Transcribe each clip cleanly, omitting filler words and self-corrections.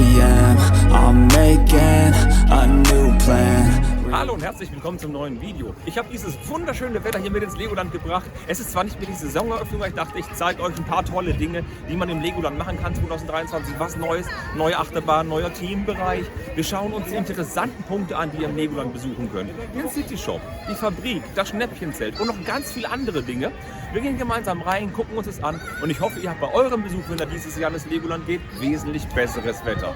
am. I'm making a new plan. Hallo und herzlich willkommen zum neuen Video. Ich habe dieses wunderschöne Wetter hier mit ins Legoland gebracht. Es ist zwar nicht mehr die Saisoneröffnung, aber ich dachte, ich zeige euch ein paar tolle Dinge, die man im Legoland machen kann 2023. Was Neues, neue Achterbahn, neuer Themenbereich. Wir schauen uns die interessanten Punkte an, die ihr im Legoland besuchen könnt. Den City Shop, die Fabrik, das Schnäppchenzelt und noch ganz viele andere Dinge. Wir gehen gemeinsam rein, gucken uns das an und ich hoffe, ihr habt bei eurem Besuch, wenn ihr dieses Jahr ins Legoland geht, wesentlich besseres Wetter.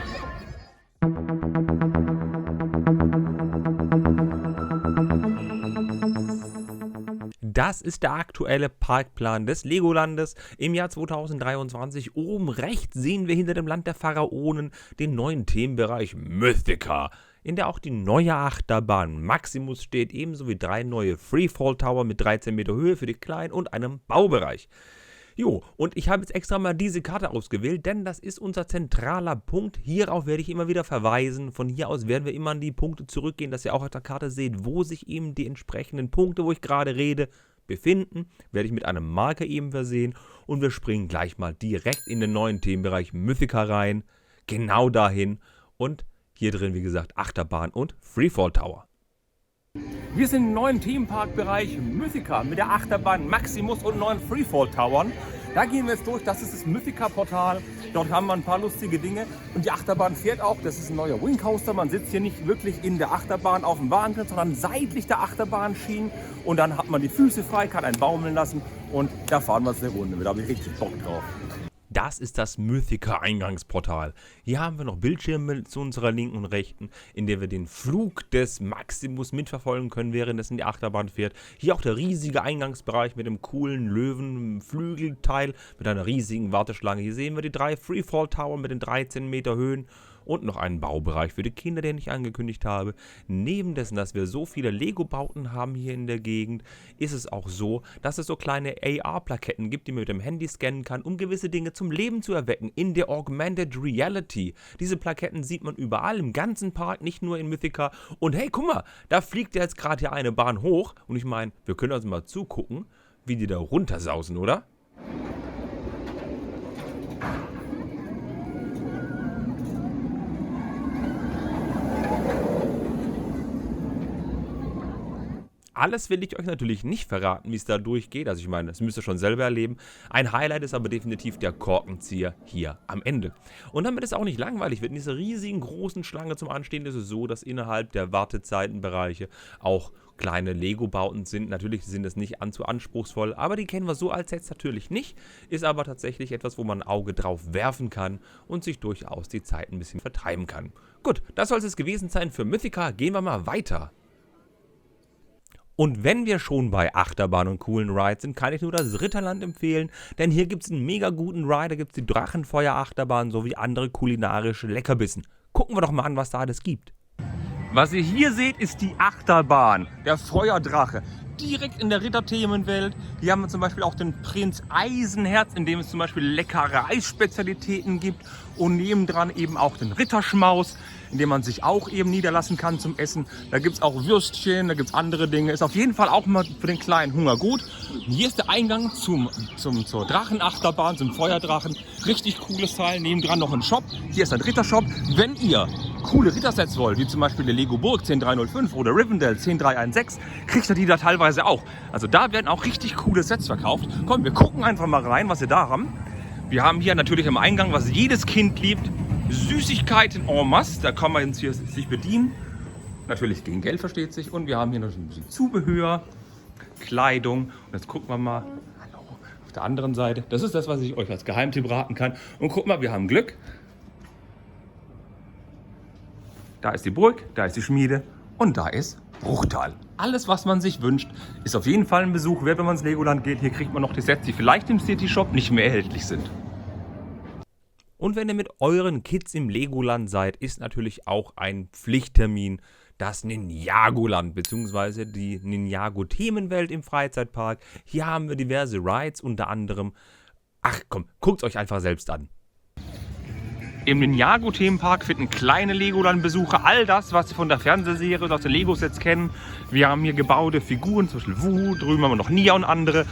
Das ist der aktuelle Parkplan des Legolandes im Jahr 2023. Oben rechts sehen wir hinter dem Land der Pharaonen den neuen Themenbereich Mythica, in der auch die neue Achterbahn Maximus steht, ebenso wie 3 neue Freefall Tower mit 13 Meter Höhe für die Kleinen und einem Baubereich. Jo, und ich habe jetzt extra mal diese Karte ausgewählt, denn das ist unser zentraler Punkt. Hierauf werde ich immer wieder verweisen. Von hier aus werden wir immer an die Punkte zurückgehen, dass ihr auch auf der Karte seht, wo sich eben die entsprechenden Punkte, wo ich gerade rede, befinden. Werde ich mit einem Marker eben versehen und wir springen gleich mal direkt in den neuen Themenbereich Mythica rein. Genau dahin und hier drin, wie gesagt, Achterbahn und Freefall Tower. Wir sind im neuen Themenparkbereich Mythica mit der Achterbahn Maximus und neuen Freefall Towern. Da gehen wir jetzt durch, das ist das Mythica-Portal. Dort haben wir ein paar lustige Dinge und die Achterbahn fährt auch. Das ist ein neuer Wing Coaster. Man sitzt hier nicht wirklich in der Achterbahn auf dem Warntritt, sondern seitlich der Achterbahnschienen. Und dann hat man die Füße frei, kann einen baumeln lassen und da fahren wir jetzt eine Runde. Da habe ich richtig Bock drauf. Das ist das Mythica-Eingangsportal. Hier haben wir noch Bildschirme zu unserer linken und rechten, in der wir den Flug des Maximus mitverfolgen können, währenddessen die Achterbahn fährt. Hier auch der riesige Eingangsbereich mit dem coolen Löwenflügelteil mit einer riesigen Warteschlange. Hier sehen wir die 3 Freefall Tower mit den 13 Meter Höhen. Und noch einen Baubereich für die Kinder, den ich angekündigt habe. Neben dessen, dass wir so viele Lego-Bauten haben hier in der Gegend, ist es auch so, dass es so kleine AR-Plaketten gibt, die man mit dem Handy scannen kann, um gewisse Dinge zum Leben zu erwecken in der Augmented Reality. Diese Plaketten sieht man überall im ganzen Park, nicht nur in Mythica. Und hey, guck mal, da fliegt ja jetzt gerade hier eine Bahn hoch. Und ich meine, wir können uns mal zugucken, wie die da runtersausen, oder? Alles will ich euch natürlich nicht verraten, wie es da durchgeht. Also ich meine, das müsst ihr schon selber erleben. Ein Highlight ist aber definitiv der Korkenzieher hier am Ende. Und damit es auch nicht langweilig wird, in dieser riesigen großen Schlange zum Anstehen ist es so, dass innerhalb der Wartezeitenbereiche auch kleine Lego-Bauten sind. Natürlich sind es nicht allzu anspruchsvoll, aber die kennen wir so als Sets natürlich nicht. Ist aber tatsächlich etwas, wo man ein Auge drauf werfen kann und sich durchaus die Zeit ein bisschen vertreiben kann. Gut, das soll es gewesen sein für Mythica. Gehen wir mal weiter. Und wenn wir schon bei Achterbahn und coolen Rides sind, kann ich nur das Ritterland empfehlen, denn hier gibt es einen mega guten Ride, da gibt es die Drachenfeuer-Achterbahn sowie andere kulinarische Leckerbissen. Gucken wir doch mal an, was da alles gibt. Was ihr hier seht, ist die Achterbahn, der Feuerdrache. Direkt in der Ritterthemenwelt. Hier haben wir zum Beispiel auch den Prinz Eisenherz, in dem es zum Beispiel leckere Eisspezialitäten gibt. Und nebendran eben auch den Ritterschmaus, in dem man sich auch eben niederlassen kann zum Essen. Da gibt es auch Würstchen, da gibt es andere Dinge. Ist auf jeden Fall auch mal für den kleinen Hunger gut. Und hier ist der Eingang zur Drachenachterbahn, zum Feuerdrachen. Richtig cooles Teil. Nebendran noch ein Shop. Hier ist ein Rittershop. Wenn ihr coole Rittersets wollt, wie zum Beispiel der Lego Burg 10305 oder Rivendell 10316, kriegt ihr die da teilweise auch. Also da werden auch richtig coole Sets verkauft. Komm, wir gucken einfach mal rein, was wir da haben. Wir haben hier natürlich am Eingang, was jedes Kind liebt, Süßigkeiten en masse. Da kann man hier sich bedienen. Natürlich gegen Geld, versteht sich. Und wir haben hier noch ein bisschen Zubehör, Kleidung. Und jetzt gucken wir mal auf der anderen Seite. Das ist das, was ich euch als Geheimtipp raten kann. Und guck mal, wir haben Glück. Da ist die Burg, da ist die Schmiede und da ist Bruchtal. Alles, was man sich wünscht, ist auf jeden Fall ein Besuch wert, wenn man ins Legoland geht. Hier kriegt man noch die Sets, die vielleicht im City Shop nicht mehr erhältlich sind. Und wenn ihr mit euren Kids im Legoland seid, ist natürlich auch ein Pflichttermin das Ninjagoland bzw. die Ninjago-Themenwelt im Freizeitpark. Hier haben wir diverse Rides, unter anderem, ach komm, guckt es euch einfach selbst an. Im Ninjago-Themenpark finden kleine Legoland-Besucher all das, was sie von der Fernsehserie oder aus den Lego-Sets kennen. Wir haben hier gebaute Figuren, zum Beispiel Wu, drüben haben wir noch Nia und andere.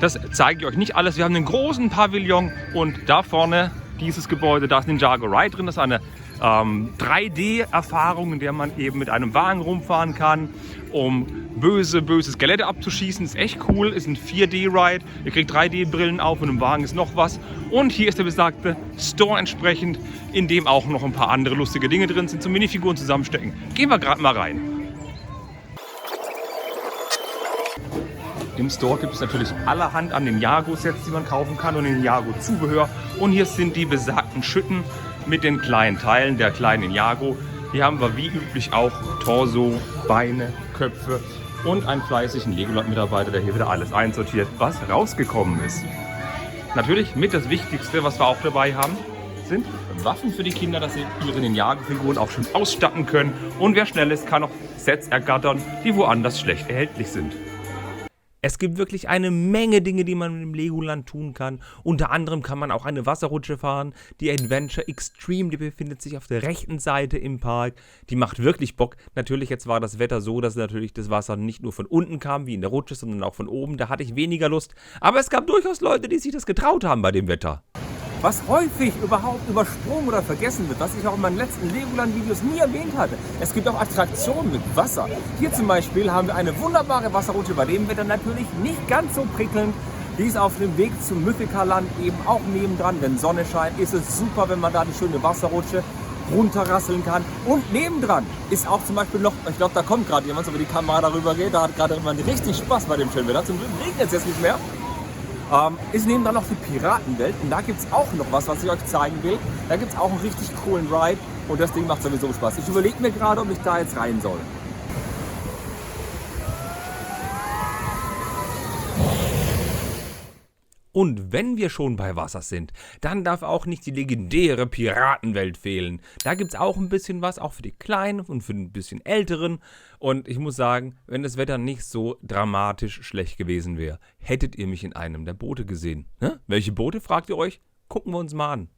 Das zeige ich euch nicht alles. Wir haben einen großen Pavillon und da vorne dieses Gebäude. Da ist Ninjago Ride drin. Das ist eine 3D-Erfahrung, in der man eben mit einem Wagen rumfahren kann, um böse Skelette abzuschießen. Ist echt cool. Ist ein 4D-Ride. Ihr kriegt 3D-Brillen auf und im Wagen ist noch was. Und hier ist der besagte Store entsprechend, in dem auch noch ein paar andere lustige Dinge drin sind, zum Minifiguren zusammenstecken. Gehen wir gerade mal rein. Im Store gibt es natürlich allerhand an Ninjago-Sets, die man kaufen kann und Ninjago-Zubehör. Und hier sind die besagten Schütten mit den kleinen Teilen der kleinen Ninjago. Hier haben wir wie üblich auch Torso, Beine, Köpfe und einen fleißigen Legoland-Mitarbeiter, der hier wieder alles einsortiert, was rausgekommen ist. Natürlich mit das Wichtigste, was wir auch dabei haben, sind Waffen für die Kinder, dass sie ihre Ninjago-Figuren auch schön ausstatten können. Und wer schnell ist, kann auch Sets ergattern, die woanders schlecht erhältlich sind. Es gibt wirklich eine Menge Dinge, die man im Legoland tun kann. Unter anderem kann man auch eine Wasserrutsche fahren. Die Adventure Extreme, die befindet sich auf der rechten Seite im Park. Die macht wirklich Bock. Natürlich, jetzt war das Wetter so, dass natürlich das Wasser nicht nur von unten kam, wie in der Rutsche, sondern auch von oben. Da hatte ich weniger Lust. Aber es gab durchaus Leute, die sich das getraut haben bei dem Wetter. Was häufig überhaupt übersprungen oder vergessen wird, was ich auch in meinen letzten Legoland-Videos nie erwähnt hatte. Es gibt auch Attraktionen mit Wasser. Hier zum Beispiel haben wir eine wunderbare Wasserrutsche, bei dem Wetter natürlich nicht ganz so prickelnd. Die ist auf dem Weg zum Mythica-Land eben auch nebendran. Wenn Sonne scheint, ist es super, wenn man da die schöne Wasserrutsche runterrasseln kann. Und nebendran ist auch zum Beispiel noch, ich glaube, da kommt gerade jemand, so wie die Kamera darüber geht, da hat gerade jemand richtig Spaß bei dem schönen Wetter. Zum Glück regnet es jetzt nicht mehr. Ist nebendran noch die Piratenwelt und da gibt es auch noch was ich euch zeigen will. Da gibt es auch einen richtig coolen Ride und das Ding macht sowieso Spaß. Ich überlege mir gerade, ob ich da jetzt rein soll. Und wenn wir schon bei Wasser sind, dann darf auch nicht die legendäre Piratenwelt fehlen. Da gibt es auch ein bisschen was, auch für die Kleinen und für ein bisschen Älteren. Und ich muss sagen, wenn das Wetter nicht so dramatisch schlecht gewesen wäre, hättet ihr mich in einem der Boote gesehen. Welche Boote, fragt ihr euch? Gucken wir uns mal an.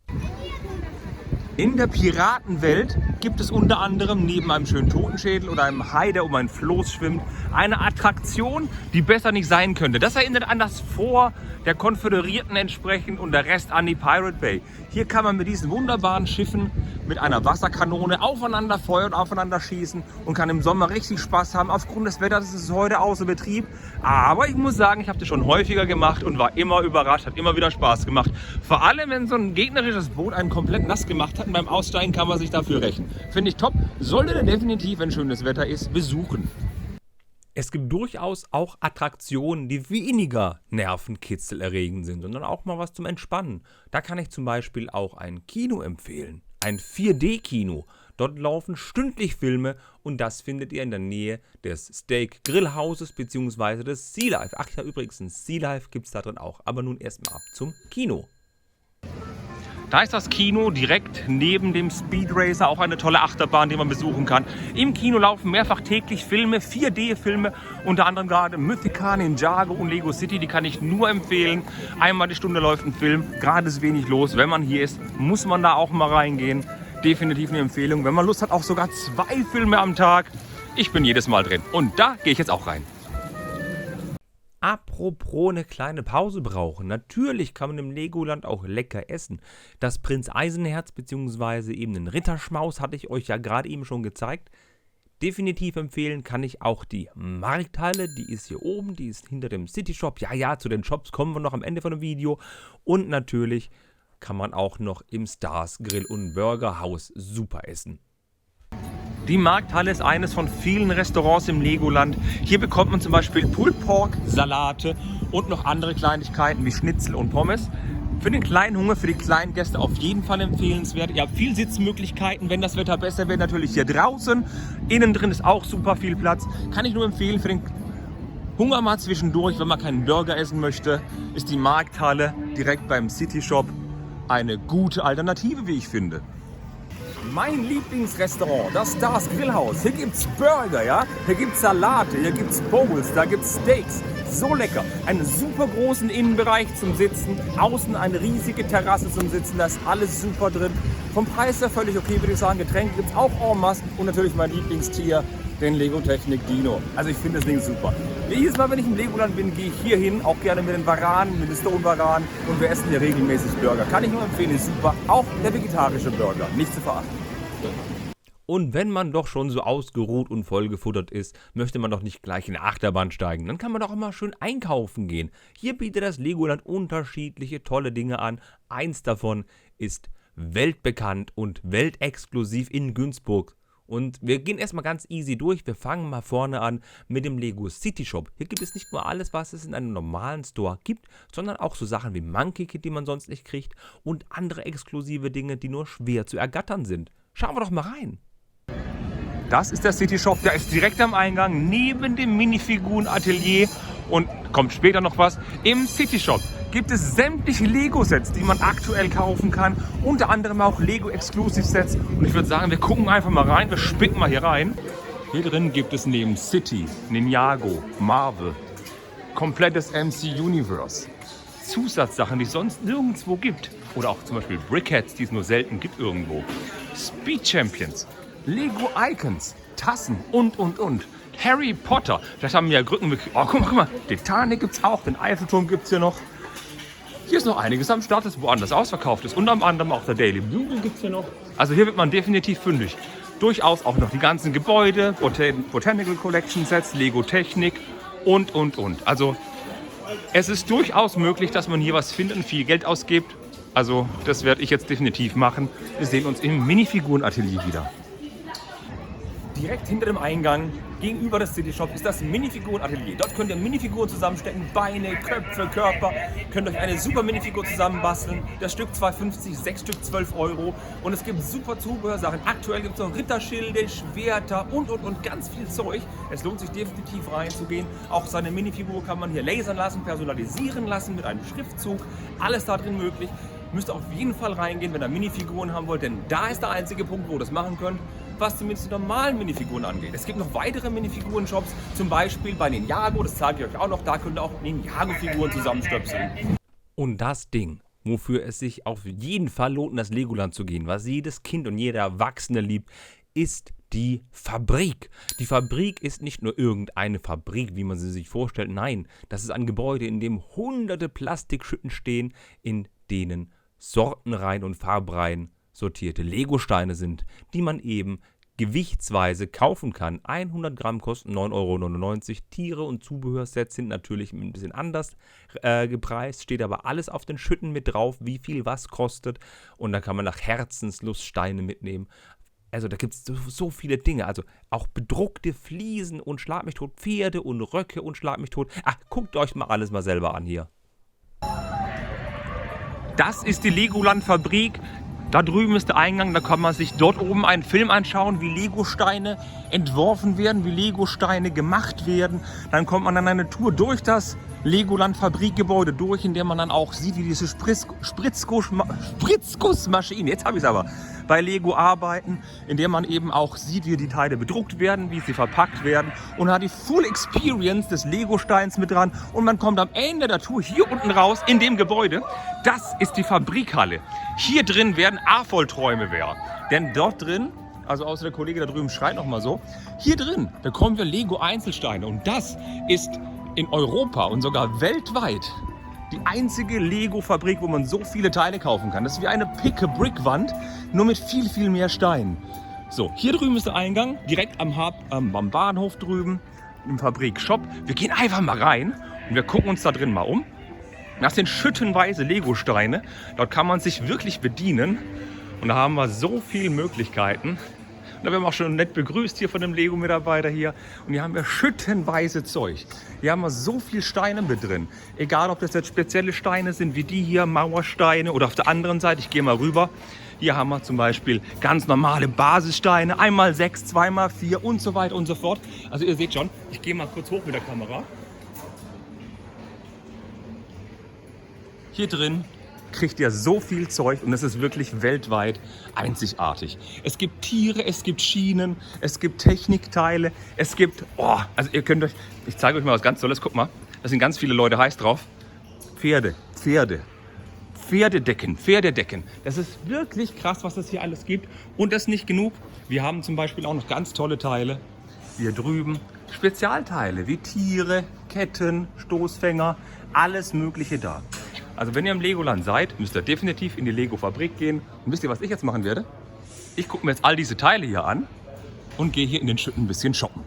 In der Piratenwelt gibt es unter anderem neben einem schönen Totenschädel oder einem Hai, der um ein Floß schwimmt, eine Attraktion, die besser nicht sein könnte. Das erinnert an das Fort der Konföderierten entsprechend und der Rest an die Pirate Bay. Hier kann man mit diesen wunderbaren Schiffen mit einer Wasserkanone aufeinander feuern und aufeinander schießen und kann im Sommer richtig Spaß haben. Aufgrund des Wetters ist es heute außer Betrieb. Aber ich muss sagen, ich habe das schon häufiger gemacht und war immer überrascht, hat immer wieder Spaß gemacht. Vor allem, wenn so ein gegnerisches Boot einen komplett nass gemacht hat und beim Aussteigen kann man sich dafür rächen. Finde ich top. Solltet ihr definitiv, wenn schönes Wetter ist, besuchen. Es gibt durchaus auch Attraktionen, die weniger nervenkitzelerregend sind, sondern auch mal was zum Entspannen. Da kann ich zum Beispiel auch ein Kino empfehlen. Ein 4D-Kino. Dort laufen stündlich Filme und das findet ihr in der Nähe des Steak Grillhauses bzw. des Sea Life. Ach ja, übrigens, ein Sea Life gibt es da drin auch. Aber nun erstmal ab zum Kino. Da ist das Kino direkt neben dem Speed Racer, auch eine tolle Achterbahn, die man besuchen kann. Im Kino laufen mehrfach täglich Filme, 4D-Filme, unter anderem gerade Mythica, Ninjago und Lego City, die kann ich nur empfehlen. Einmal die Stunde läuft ein Film, gerade ist wenig los. Wenn man hier ist, muss man da auch mal reingehen. Definitiv eine Empfehlung. Wenn man Lust hat, auch sogar 2 Filme am Tag. Ich bin jedes Mal drin und da gehe ich jetzt auch rein. Apropos eine kleine Pause brauchen. Natürlich kann man im Legoland auch lecker essen. Das Prinz Eisenherz bzw. eben den Ritterschmaus hatte ich euch ja gerade eben schon gezeigt. Definitiv empfehlen kann ich auch die Markthalle. Die ist hier oben, die ist hinter dem City Shop. Ja, zu den Shops kommen wir noch am Ende von dem Video. Und natürlich kann man auch noch im Stars Grill und Burger Haus super essen. Die Markthalle ist eines von vielen Restaurants im Legoland. Hier bekommt man zum Beispiel Pulled Pork, Salate und noch andere Kleinigkeiten wie Schnitzel und Pommes. Für den kleinen Hunger, für die kleinen Gäste auf jeden Fall empfehlenswert. Ihr habt viel Sitzmöglichkeiten, wenn das Wetter besser wird, natürlich hier draußen. Innen drin ist auch super viel Platz. Kann ich nur empfehlen, für den Hunger mal zwischendurch, wenn man keinen Burger essen möchte, ist die Markthalle direkt beim City Shop eine gute Alternative, wie ich finde. Mein Lieblingsrestaurant, das Stars Grillhaus. Hier gibt's Burger, ja? Hier gibt's Salate, hier gibt's Bowls, da gibt's Steaks. so lecker. Einen super großen Innenbereich zum Sitzen, außen eine riesige Terrasse zum Sitzen, da ist alles super drin. Vom Preis her völlig okay, würde ich sagen. Getränke gibt es auch en masse und natürlich mein Lieblingstier, den Lego Technik Dino. Also ich finde das Ding super. Jedes Mal, wenn ich im Legoland bin, gehe ich hier hin, auch gerne mit den Varanen, mit den Stone-Varanen und wir essen hier regelmäßig Burger. Kann ich nur empfehlen, ist super. Auch der vegetarische Burger, nicht zu verachten. Und wenn man doch schon so ausgeruht und vollgefuttert ist, möchte man doch nicht gleich in eine Achterbahn steigen. Dann kann man doch immer schön einkaufen gehen. Hier bietet das Legoland unterschiedliche tolle Dinge an. Eins davon ist weltbekannt und weltexklusiv in Günzburg. Und wir gehen erstmal ganz easy durch. Wir fangen mal vorne an mit dem Lego City Shop. Hier gibt es nicht nur alles, was es in einem normalen Store gibt, sondern auch so Sachen wie Monkey Kid, die man sonst nicht kriegt, und andere exklusive Dinge, die nur schwer zu ergattern sind. Schauen wir doch mal rein. Das ist der City Shop, der ist direkt am Eingang, neben dem Minifiguren-Atelier und kommt später noch was. Im City Shop gibt es sämtliche Lego-Sets, die man aktuell kaufen kann, unter anderem auch Lego-Exclusive-Sets. Und ich würde sagen, wir gucken einfach mal rein, wir spicken mal hier rein. Hier drin gibt es neben City, Ninjago, Marvel, komplettes MC Universe, Zusatzsachen, die es sonst nirgendwo gibt. Oder auch zum Beispiel Brickheads, die es nur selten gibt irgendwo. Speed Champions, Lego Icons, Tassen und. Harry Potter, vielleicht haben wir ja Grücken. Oh, guck mal, Titanic gibt's auch, den Eiffelturm gibt's hier noch. Hier ist noch einiges am Start, das woanders ausverkauft ist. Unter anderem auch der Daily Bugle gibt's hier noch. Also hier wird man definitiv fündig. Durchaus auch noch die ganzen Gebäude, Botanical Collection Sets, Lego Technik und. Also es ist durchaus möglich, dass man hier was findet und viel Geld ausgibt. Also das werde ich jetzt definitiv machen. Wir sehen uns im Minifiguren-Atelier wieder. Direkt hinter dem Eingang, gegenüber des City Shop, ist das Minifiguren-Atelier. Dort könnt ihr Minifiguren zusammenstecken, Beine, Köpfe, Körper. Könnt euch eine super Minifigur zusammenbasteln. Das Stück 2,50, 6 Stück 12 Euro. Und es gibt super Zubehörsachen. Aktuell gibt es noch Ritterschilde, Schwerter und ganz viel Zeug. Es lohnt sich definitiv reinzugehen. Auch seine Minifigur kann man hier lasern lassen, personalisieren lassen mit einem Schriftzug. Alles da drin möglich. Müsst ihr auf jeden Fall reingehen, wenn ihr Minifiguren haben wollt, denn da ist der einzige Punkt, wo ihr das machen könnt, was zumindest die normalen Minifiguren angeht. Es gibt noch weitere Minifiguren-Shops, zum Beispiel bei Ninjago, das zeige ich euch auch noch, da könnt ihr auch Ninjago-Figuren zusammenstöpseln. Und das Ding, wofür es sich auf jeden Fall lohnt, in das Legoland zu gehen, was jedes Kind und jeder Erwachsene liebt, ist die Fabrik. Die Fabrik ist nicht nur irgendeine Fabrik, wie man sie sich vorstellt. Nein, das ist ein Gebäude, in dem hunderte Plastikschütten stehen, in denen sortenrein und farbrein sortierte Legosteine sind, die man eben gewichtsweise kaufen kann. 100 Gramm kosten 9,99 €. Tiere und Zubehörsets sind natürlich ein bisschen anders gepreist, steht aber alles auf den Schütten mit drauf, wie viel was kostet. Und da kann man nach Herzenslust Steine mitnehmen. Also da gibt es so viele Dinge, also auch bedruckte Fliesen und Schlag mich tot, Pferde und Röcke und Schlag mich tot. Ach, guckt euch mal alles mal selber an hier. Das ist die Legoland-Fabrik. Da drüben ist der Eingang, da kann man sich dort oben einen Film anschauen, wie Legosteine entworfen werden, wie Legosteine gemacht werden. Dann kommt man an eine Tour durch das Legoland-Fabrikgebäude durch, in der man dann auch sieht, wie diese Spritzgussmaschinen, jetzt habe ich es aber, bei Lego arbeiten, in der man eben auch sieht, wie die Teile bedruckt werden, wie sie verpackt werden und hat die Full Experience des Legosteins mit dran und man kommt am Ende der Tour hier unten raus in dem Gebäude. Das ist die Fabrikhalle. Hier drin werden Erfolträume werden, denn dort drin, also außer der Kollege da drüben schreit noch mal so, hier drin bekommen wir Lego Einzelsteine und das ist in Europa und sogar weltweit die einzige Lego-Fabrik, wo man so viele Teile kaufen kann. Das ist wie eine Pick-a-Brick-Wand, nur mit viel mehr Steinen. So, hier drüben ist der Eingang, direkt am Bahnhof drüben, im Fabrik-Shop. Wir gehen einfach mal rein und wir gucken uns da drin mal um. Das sind schüttenweise Lego-Steine. Dort kann man sich wirklich bedienen. Und da haben wir so viele Möglichkeiten. Da werden wir auch schon nett begrüßt hier von dem Lego-Mitarbeiter hier. Und hier haben wir schüttenweise Zeug. Hier haben wir so viel Steine mit drin. Egal, ob das jetzt spezielle Steine sind, wie die hier, Mauersteine. Oder auf der anderen Seite, ich gehe mal rüber. Hier haben wir zum Beispiel ganz normale Basissteine. 1x6, 2x4 und so weiter und so fort. Also ihr seht schon, ich gehe mal kurz hoch mit der Kamera. Hier drin kriegt ihr so viel Zeug und es ist wirklich weltweit einzigartig. Es gibt Tiere, es gibt Schienen, es gibt Technikteile, es gibt, also ihr könnt euch, ich zeige euch mal was ganz Tolles, guck mal, Da sind ganz viele Leute heiß drauf. Pferdedecken. Das ist wirklich krass, was es hier alles gibt. Und das nicht genug. Wir haben zum Beispiel auch noch ganz tolle Teile. Hier drüben Spezialteile wie Tiere, Ketten, Stoßfänger, alles Mögliche da. Also wenn ihr im Legoland seid, müsst ihr definitiv in die Lego-Fabrik gehen. Und wisst ihr, was ich jetzt machen werde? Ich gucke mir jetzt all diese Teile hier an und gehe hier in den Schütten ein bisschen shoppen.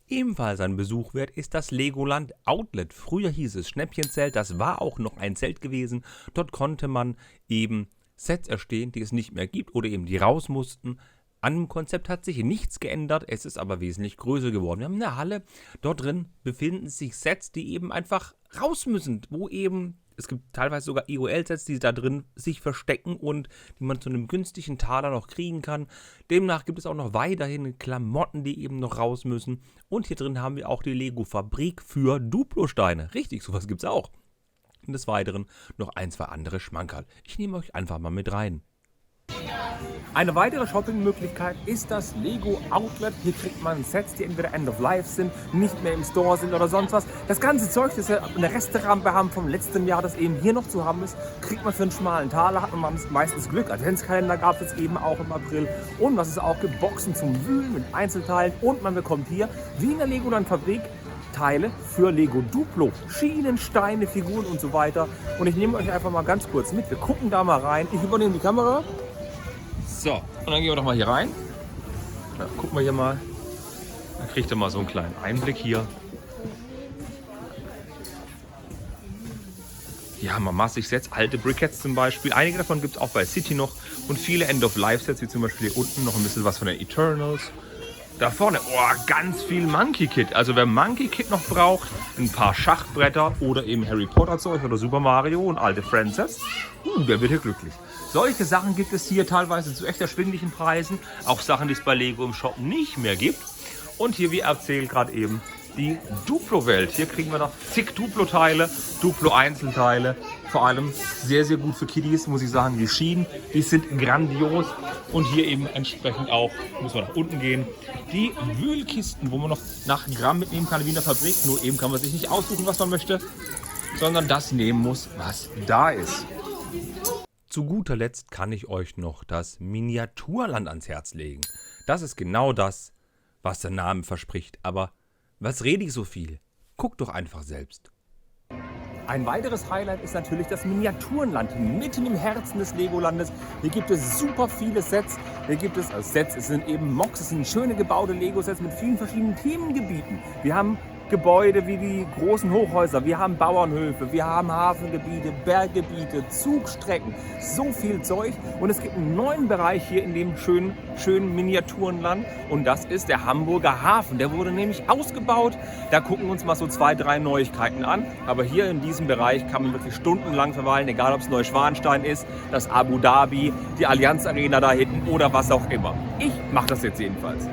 Ebenfalls ein Besuch wert ist das Legoland Outlet. Früher hieß es Schnäppchenzelt, das war auch noch ein Zelt gewesen. Dort konnte man eben Sets erstehen, die es nicht mehr gibt oder eben die raus mussten. An dem Konzept hat sich nichts geändert, es ist aber wesentlich größer geworden. Wir haben eine Halle, dort drin befinden sich Sets, die eben einfach raus müssen, wo eben, es gibt teilweise sogar EOL-Sets, die da drin sich verstecken und die man zu einem günstigen Taler noch kriegen kann. Demnach gibt es auch noch weiterhin Klamotten, die eben noch raus müssen. Und hier drin haben wir auch die Lego-Fabrik für Duplo-Steine. Richtig, sowas gibt es auch. Und des Weiteren noch ein, zwei andere Schmankerl. Ich nehme euch einfach mal mit rein. Eine weitere Shoppingmöglichkeit ist das Lego Outlet. Hier kriegt man Sets, die entweder End of Life sind, nicht mehr im Store sind oder sonst was. Das ganze Zeug, das wir eine Resterampe haben vom letzten Jahr, das eben hier noch zu haben ist, kriegt man für einen schmalen Taler, hat man meistens Glück. Adventskalender gab es eben auch im April. Und was es auch gibt, Boxen zum Wühlen mit Einzelteilen. Und man bekommt hier, wie in der Legoland-Fabrik, Teile für Lego Duplo, Schienen, Steine, Figuren und so weiter. Und ich nehme euch einfach mal ganz kurz mit. Wir gucken da mal rein. Ich übernehme die Kamera. So, und dann gehen wir doch mal hier rein. Na, gucken wir hier mal. Dann kriegt ihr mal so einen kleinen Einblick hier. Hier haben wir massig Sets, alte Briquettes zum Beispiel. Einige davon gibt es auch bei City noch. Und viele End-of-Life-Sets, wie zum Beispiel hier unten noch ein bisschen was von den Eternals. Da vorne, oh, ganz viel Monkey Kit. Also wer Monkey Kit noch braucht, ein paar Schachbretter oder eben Harry Potter Zeug oder Super Mario und alte Friendsets, der wird hier glücklich. Solche Sachen gibt es hier teilweise zu echt erschwinglichen Preisen. Auch Sachen, die es bei Lego im Shop nicht mehr gibt. Und hier, wie erzählt gerade eben, die Duplo-Welt. Hier kriegen wir noch zig Duplo-Teile, Duplo-Einzelteile. Vor allem sehr, sehr gut für Kiddies, muss ich sagen. Die Schienen, die sind grandios. Und hier eben entsprechend auch, muss man nach unten gehen, die Wühlkisten, wo man noch nach Gramm mitnehmen kann, wie in der Fabrik. Nur eben kann man sich nicht aussuchen, was man möchte, sondern das nehmen muss, was da ist. Zu guter Letzt kann ich euch noch das Miniaturland ans Herz legen. Das ist genau das, was der Name verspricht. Aber was rede ich so viel? Guckt doch einfach selbst. Ein weiteres Highlight ist natürlich das Miniaturenland, mitten im Herzen des Legolandes. Hier gibt es super viele Sets. Hier gibt es Sets, es sind eben Mocks, es sind schöne gebaute Lego-Sets mit vielen verschiedenen Themengebieten. Wir haben Gebäude wie die großen Hochhäuser, wir haben Bauernhöfe, wir haben Hafengebiete, Berggebiete, Zugstrecken, so viel Zeug. Und es gibt einen neuen Bereich hier in dem schönen Miniaturenland und das ist der Hamburger Hafen. Der wurde nämlich ausgebaut. Da gucken wir uns mal so 2, 3 Neuigkeiten an. Aber hier in diesem Bereich kann man wirklich stundenlang verweilen, egal ob es Neuschwanstein ist, das Abu Dhabi, die Allianz Arena da hinten oder was auch immer. Ich mache das jetzt jedenfalls.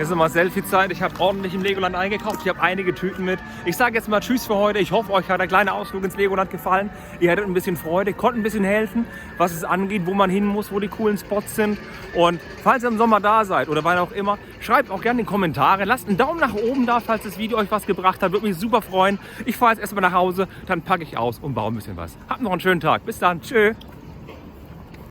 Ist nochmal Selfie-Zeit. Ich habe ordentlich im Legoland eingekauft. Ich habe einige Tüten mit. Ich sage jetzt mal Tschüss für heute. Ich hoffe, euch hat der kleine Ausflug ins Legoland gefallen. Ihr hattet ein bisschen Freude, konnten ein bisschen helfen, was es angeht, wo man hin muss, wo die coolen Spots sind. Und falls ihr im Sommer da seid oder wann auch immer, schreibt auch gerne in die Kommentare. Lasst einen Daumen nach oben da, falls das Video euch was gebracht hat. Würde mich super freuen. Ich fahre jetzt erstmal nach Hause, dann packe ich aus und baue ein bisschen was. Habt noch einen schönen Tag. Bis dann. Tschö.